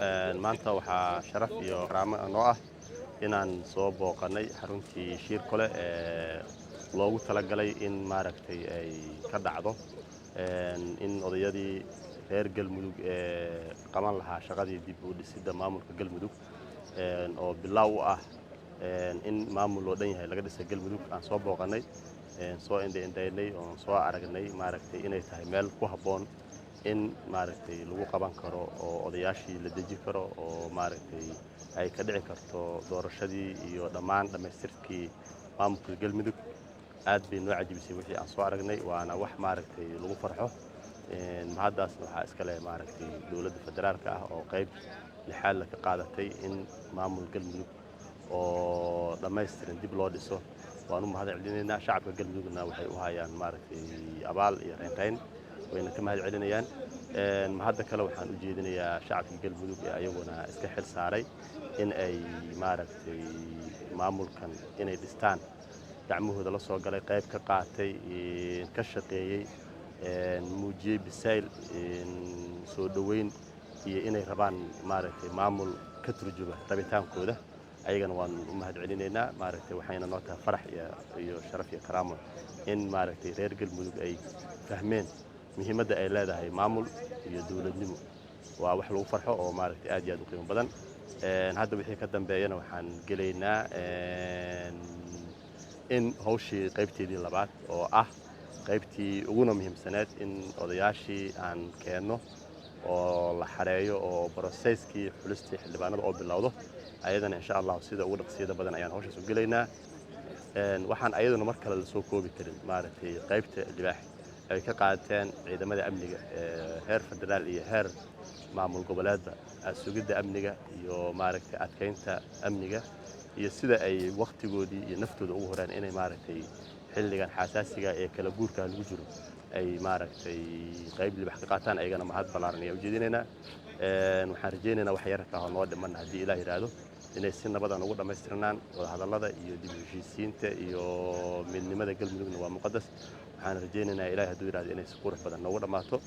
maanta waxaa sharaf iyo karaamo noo ah inaan soo booqannay xaruntii Shirkole ee loogu talagalay in maaragtay ay ka dhacdo in odayadii reer Galmudug ee qaban lahaa shaqadii dib u dhisidda maamulka Galmudug oo bilaaw u ah in maamul loo dhan yahay laga dhisay Galmudug aan soo booqannay soo indhaynay oo soo aragnay maaragtay inay tahay meel ku habboon in maaragtay lagu qaban karo oo odayaashii la deji karo oo maaragtay ay ka dhici karto doorashadii iyo dhammaan dhamaystirkii maamulka Galmudug aad bay noo cajibisay wixii aan soo aragnay waana wax maaragtay lagu farxo mahadaasna waxaa iska leh maaragtay dowladda federaalka ah oo qayb lixaad ka qaadatay in maamul Galmudug oo dhamaystiran dib loo dhiso waan u mahad celinaynaa shacabka Galmudugna waxay u hayaan maaragtay abaal iyo reynreyn wayna ka mahad celinayaan hadda kale waxaan u jeedinayaa shacabka Galmudug ee ayaguna iska xil saaray in ay maaragtay maamulkan inay dhistaan gacmahooda la soo galay qayb ka qaatay ka shaqeeyay muujiyay bisayl soo dhaweyn iyo inay rabaan maaragtay maamul ka turjuba rabitaankooda ayagana waan u mahad celinaynaa maaragtay waxayna noo tahay farax iyo sharaf iyo karaamo in maaragtay reer Galmudug ay fahmeen muhiimadda ay leedahay maamul iyo dawladnimo waa wax lagu farxo oo maaragtay aad iyo aad u qiimo badan hadda wixii ka dambeeyana waxaan gelaynaa in hawshii qaybteedii labaad oo ah qaybtii uguna muhiimsaneed in odayaashii aan keenno oo la xareeyo oo processkii xulistii xildhibaanada oo bilowdo ayadana insha Allah sida ugu dhaqsiyaha badan ayaan hawshaas u gelaynaa waxaan ayaduna mar kale la soo koobi karin maaragtay qaybta libaax ay ka qaateen ciidamada amniga heer federaal iyo heer maamul goboleedba sugidda amniga iyo maaragtay adkeynta amniga iyo sida ay waqtigoodii iyo naftooda ugu horeen inay maaragtay xilligan xasaasiga ee kala guurka lagu jiro ay maaragtay qayb libax ka qaataan ayagana mahad ballaaran ayaa u jeedinaynaa waxaan rajaynaynaa wax yar ka noo dhiman haddii Ilaahay yiraahdo inay si nabadan ugu dhamaystirnaan wada hadallada iyo dib u heshiisiinta iyo midnimada Galmudugna waa muqadas waxaan rajaynaynaa Ilaahay hadduu yiraahdo inay si qurux badan noogu dhamaato